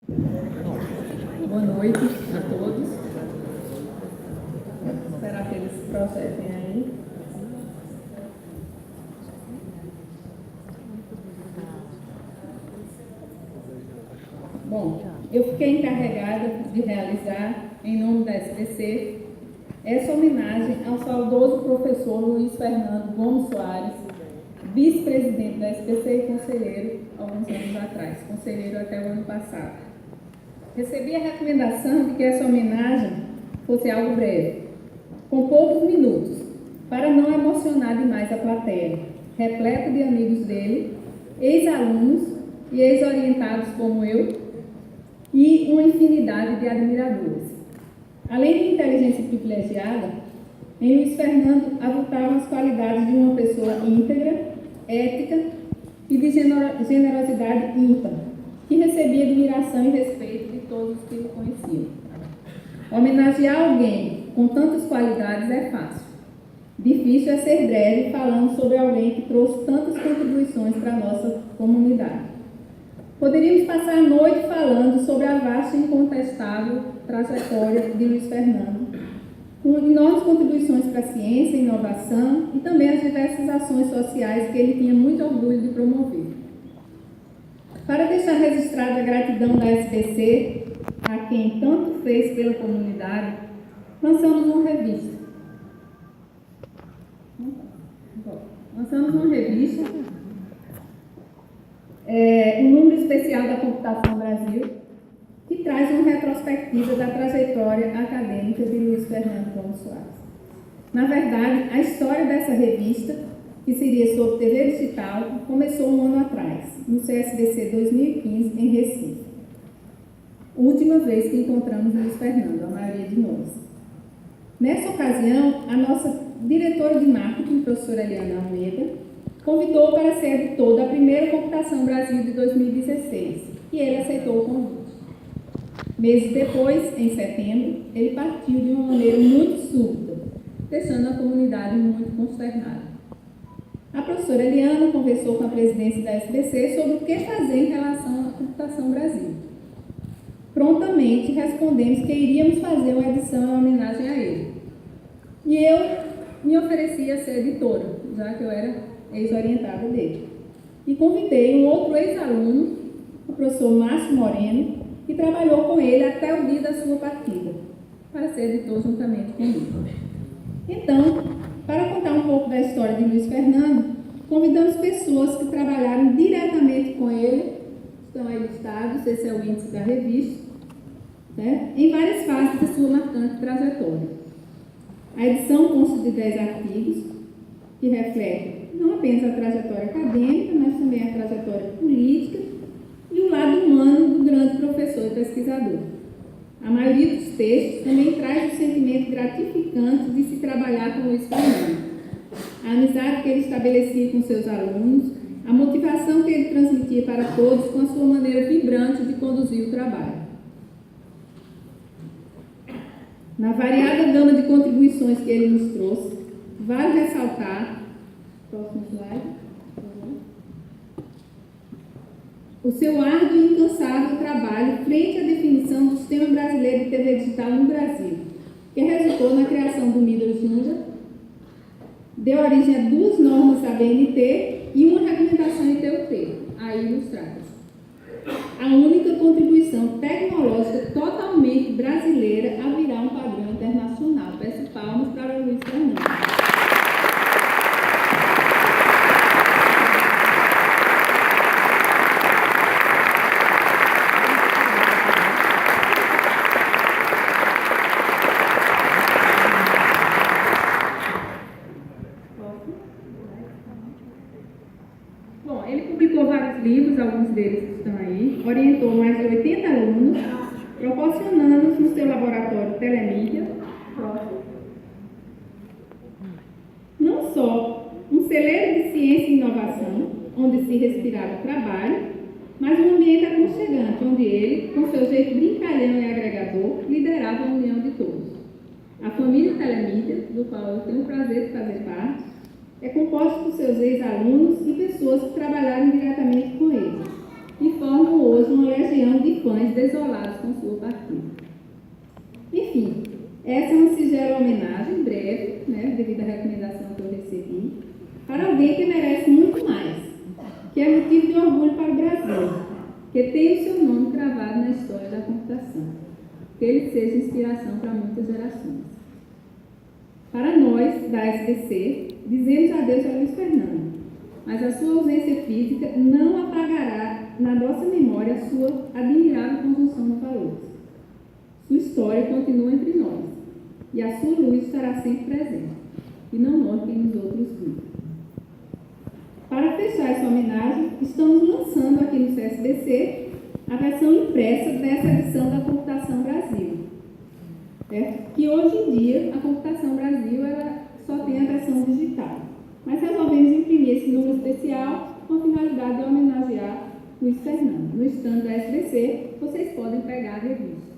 Boa noite a todos. Vou esperar que eles processem aí. Bom, eu fiquei encarregada de realizar, em nome da SBC, essa homenagem ao saudoso professor Luiz Fernando Gomes Soares, vice-presidente da SBC e conselheiro alguns anos atrás, conselheiro até o ano passado. Recebi a recomendação de que essa homenagem fosse algo breve, com poucos minutos, para não emocionar demais a plateia, repleta de amigos dele, ex-alunos e ex-orientados como eu, e uma infinidade de admiradores. Além de inteligência privilegiada, em Luiz Fernando avultavam as qualidades de uma pessoa íntegra, ética e de generosidade ímpar, que recebia admiração e respeito de todos os que o conheciam. Homenagear alguém com tantas qualidades é fácil. Difícil é ser breve falando sobre alguém que trouxe tantas contribuições para a nossa comunidade. Poderíamos passar a noite falando sobre a vasta e incontestável trajetória de Luiz Fernando, com enormes contribuições para a ciência, inovação e também as diversas ações sociais que ele tinha muito orgulho de promover. Para deixar registrada a gratidão da SBC a quem tanto fez pela comunidade, lançamos uma revista. Um número especial da Computação Brasil, que traz uma retrospectiva da trajetória acadêmica de Luiz Fernando Gomes Soares. Na verdade, a história dessa revista, que seria sobre TV digital, começou um ano atrás, no CSBC 2015, em Recife. Última vez que encontramos Luiz Fernando, a maioria de nós. Nessa ocasião, a nossa diretora de marketing, professora Eliana Almeida, convidou para ser editor da primeira Computação Brasil de 2016, e ele aceitou o convite. Meses depois, em setembro, ele partiu de uma maneira muito súbita, deixando a comunidade muito consternada. A professora Eliana conversou com a presidência da SBC sobre o que fazer em relação à Computação Brasil. Prontamente respondemos que iríamos fazer uma edição em homenagem a ele. E eu me ofereci a ser editora, já que eu era ex-orientada dele. E convidei um outro ex-aluno, o professor Márcio Moreno, que trabalhou com ele até o dia da sua partida, para ser editor juntamente comigo. Então, para contar um pouco da história de Luiz Fernando, convidamos pessoas que trabalharam diretamente com ele, estão aí listados, esse é o índice da revista, né, em várias fases da sua marcante trajetória. A edição consta de 10 artigos, que refletem não apenas a trajetória acadêmica, mas também a trajetória política e o lado humano do grande professor e pesquisador. A maioria dos textos também traz o sentimento gratificante de se trabalhar com Luiz Fernando, a amizade que ele estabelecia com seus alunos, a motivação que ele transmitia para todos com a sua maneira vibrante de conduzir o trabalho. Na variada gama de contribuições que ele nos trouxe, vale ressaltar, próximo slide, o seu árduo e incansável trabalho frente à definição do sistema brasileiro de TV digital no Brasil, que resultou na criação do Middle Junior, deu origem a 2 normas da BNT e uma recomendação ITU-T, aí ilustradas. A única contribuição tecnológica totalmente brasileira a virar um padrão internacional. Peço palmas para o Luiz Fernando. Bom, ele publicou vários livros, alguns deles estão aí, orientou mais de 80 alunos, proporcionando-nos no seu laboratório Telemídia, não só um celeiro de ciência e inovação, onde se respirava o trabalho, mas um ambiente aconchegante, onde ele, com seu jeito brincalhão e agregador, liderava a união de todos. A família Telemídia, do qual eu tenho o prazer de fazer parte, é composta por seus ex-alunos e pessoas que trabalharam diretamente com ele, e formam hoje uma legião de fãs desolados com sua partida. Enfim, essa é uma singela homenagem, breve, né, devido à recomendação que eu recebi, para alguém que merece muito mais, que é motivo de orgulho para o Brasil, que tem o seu nome cravado na história da computação, que ele seja inspiração para muitas gerações. Para nós, da SBC, dizemos adeus a Luiz Fernando, mas a sua ausência física não apagará na nossa memória a sua admirável conjunção de valores. Sua história continua entre nós, e a sua luz estará sempre presente, e não morre quem nos outros vive. Para fechar essa homenagem, estamos lançando aqui no CSBC a versão impressa dessa edição da Computação Brasil. Que hoje em dia, a Computação Brasil ela só tem a versão digital. Mas resolvemos imprimir esse número especial com a finalidade de homenagear Luiz Fernando. No stand da SBC, vocês podem pegar a revista.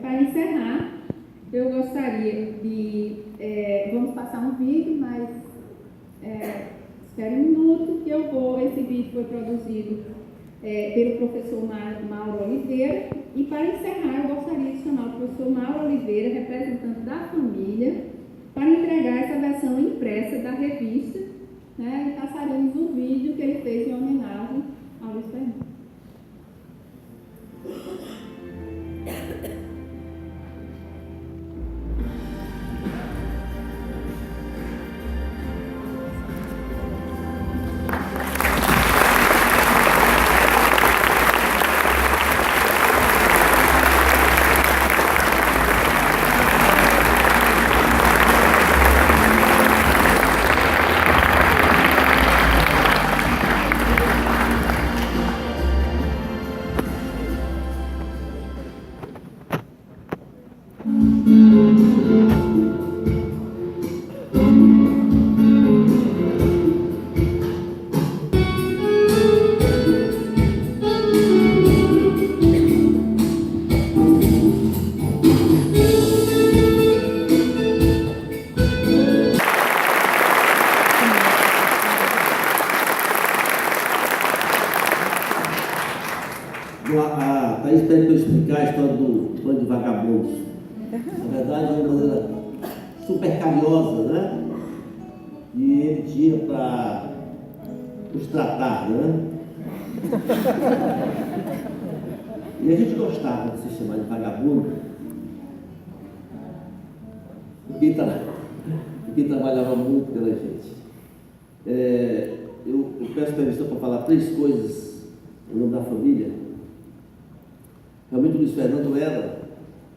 Para encerrar, eu gostaria de... vamos passar um vídeo, mas espere um minuto que eu vou... Esse vídeo foi produzido pelo professor Mauro Oliveira. E para encerrar, eu gostaria de chamar o professor Mauro Oliveira, representante da família, para entregar essa versão impressa da revista, né, e passaremos o vídeo que ele fez em homenagem ao Luiz Fernando. A Thaís pede para eu explicar a história do bando de vagabundos. Na verdade, é uma maneira super carinhosa, né? E ele tinha para os tratar, né? E a gente gostava de se chamar de vagabundo, porque trabalhava muito pela gente. Eu peço permissão para falar 3 coisas em nome da família. Realmente o Luiz Fernando era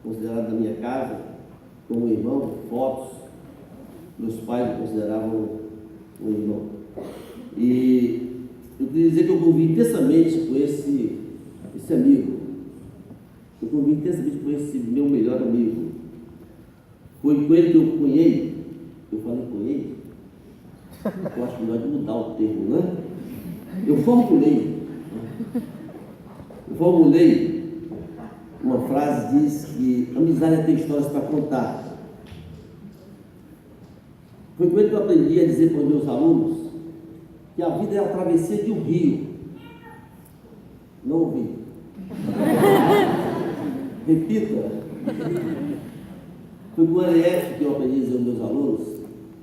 considerado na minha casa como um irmão, fotos, meus pais o consideravam um irmão. E eu queria dizer que eu convivi intensamente com esse amigo. Eu convivi intensamente com esse meu melhor amigo. Foi com ele que eu cunhei, eu falei cunhei, eu acho melhor de mudar o termo, né? Eu formulei uma frase, diz que amizade é ter histórias para contar. Foi com ele que eu aprendi a dizer para os meus alunos que a vida é a travessia de um rio. Não ouvi. Repita. Foi com o LF que eu aprendi a dizer aos meus alunos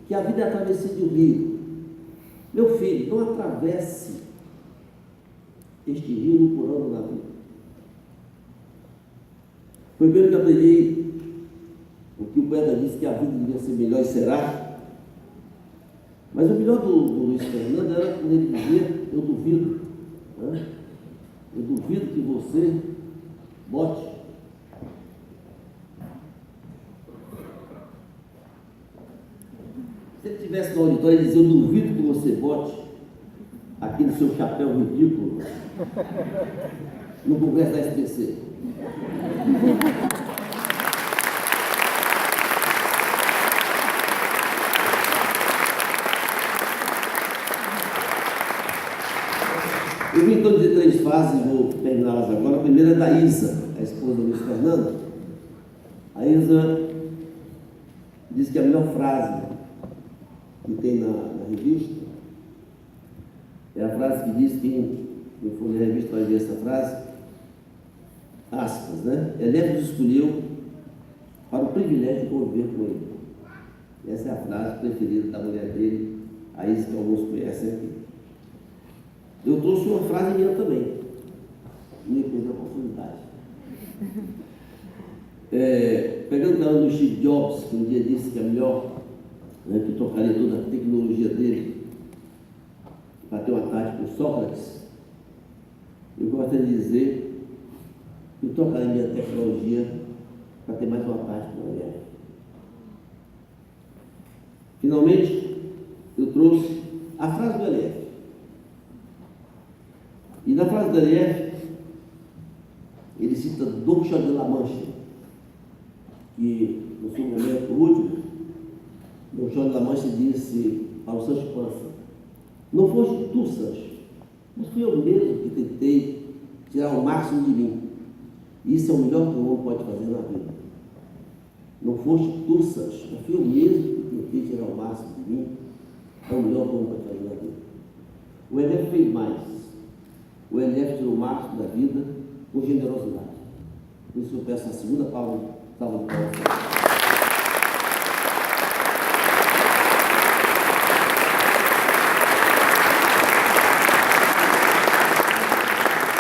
que a vida é a travessia de um rio. Meu filho, não atravesse este rio por ano na vida. Foi pelo que eu aprendi o que o poeta disse, que a vida devia ser melhor e será. Mas o melhor do Luiz Fernando era quando ele dizia: eu duvido, né? Eu duvido que você bote. Se ele estivesse no auditório, ele dizia: eu duvido que você bote aquele seu chapéu ridículo no congresso da SBC. Eu vim então dizer 3 frases, vou terminá-las agora. A primeira é da Isa, a esposa do Luiz Fernando. A Isa diz que a melhor frase que tem na revista é a frase que diz, quem for ler a revista vai ver essa frase: aspas, né? Elef nos escolheu para o privilégio de conviver com ele. Essa é a frase preferida da mulher dele, a Isis, que alguns conhecem aqui. Eu trouxe uma frase minha também, me perdi a oportunidade. Pegando o cara do Steve Jobs, que um dia disse que é melhor, né, que trocaria toda a tecnologia dele para ter uma tarde com Sócrates, eu gostaria de dizer que eu trocaria minha tecnologia para ter mais uma tarde com a mulher. Finalmente, eu trouxe a frase do Elef. E na frase do Elef, ele cita Dom Quixote de La Mancha, que no seu momento último, Dom Quixote de La Mancha disse ao Sancho Panza: não foste tu, Sancho, mas fui eu mesmo que tentei tirar o máximo de mim. Isso é o melhor que o homem pode fazer na vida. Não foste tu, Sancho, mas fui eu mesmo que tentei tirar o máximo de mim. É o melhor que o homem pode fazer na vida. O Elef fez mais. O Elef tirou o máximo da vida com generosidade. Por isso eu peço a segunda salva de palmas.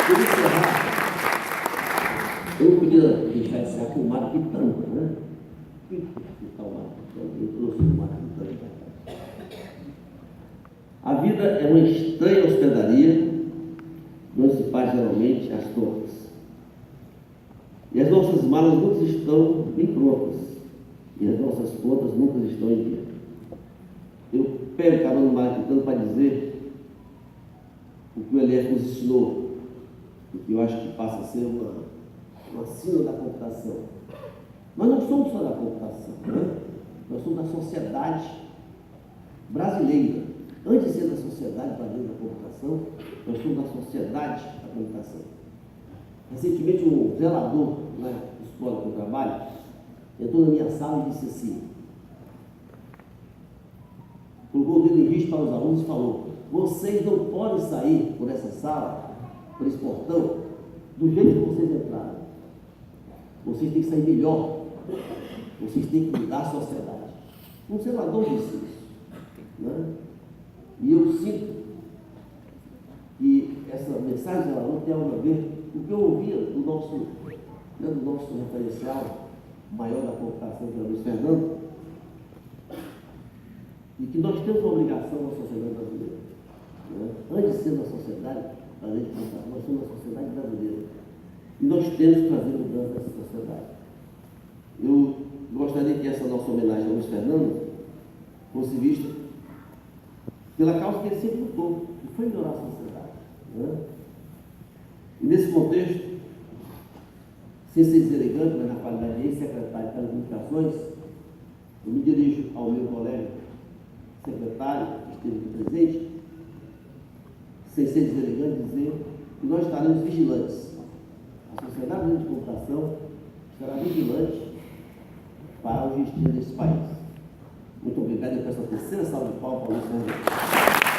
Por encerrar, eu não podia deixar de ser aqui o Mar Pitanga, né? Eu trouxe o Mar Pitanga. A vida é uma estranha hospedaria onde se faz geralmente as torres. E as nossas malas nunca estão bem prontas. E as nossas contas nunca estão em dia. Eu pego carona no Mar Pitanga para dizer o que o Elef nos ensinou, o que eu acho que passa a ser uma sina da computação. Nós não somos só da computação, né? Nós somos da sociedade brasileira. Antes de ser da sociedade brasileira da computação, nós somos da sociedade da computação. Recentemente, um zelador na escola que eu trabalho entrou na minha sala e disse assim, colocou o dedo em risco para os alunos e falou: vocês não podem sair por essa sala, por esse portão, do jeito que vocês entraram. Vocês têm que sair melhor. Vocês têm que mudar a sociedade. Um zelador disse isso, né? E eu sinto que essa mensagem do zelador tem algo a ver com o que eu ouvia do nosso referencial maior da computação, que é o Luiz Fernando, e que nós temos uma obrigação na sociedade brasileira. Né? Antes de ser uma sociedade brasileira de computação, nós somos uma sociedade brasileira. E nós temos que fazer mudança nessa sociedade. Eu gostaria que essa nossa homenagem ao Luiz Fernando fosse vista pela causa que ele sempre lutou, que foi melhorar a sociedade. Né? E nesse contexto, sem ser deselegante, mas na qualidade de ex-secretário de Telecomunicações, eu me dirijo ao meu colega secretário, que esteve aqui presente, sem ser deselegante, dizer que nós estaremos vigilantes. A sociedade de computação estará vigilante para o destino desse país. Muito obrigado. Eu peço a terceira salva de palmas para o Luiz Fernando.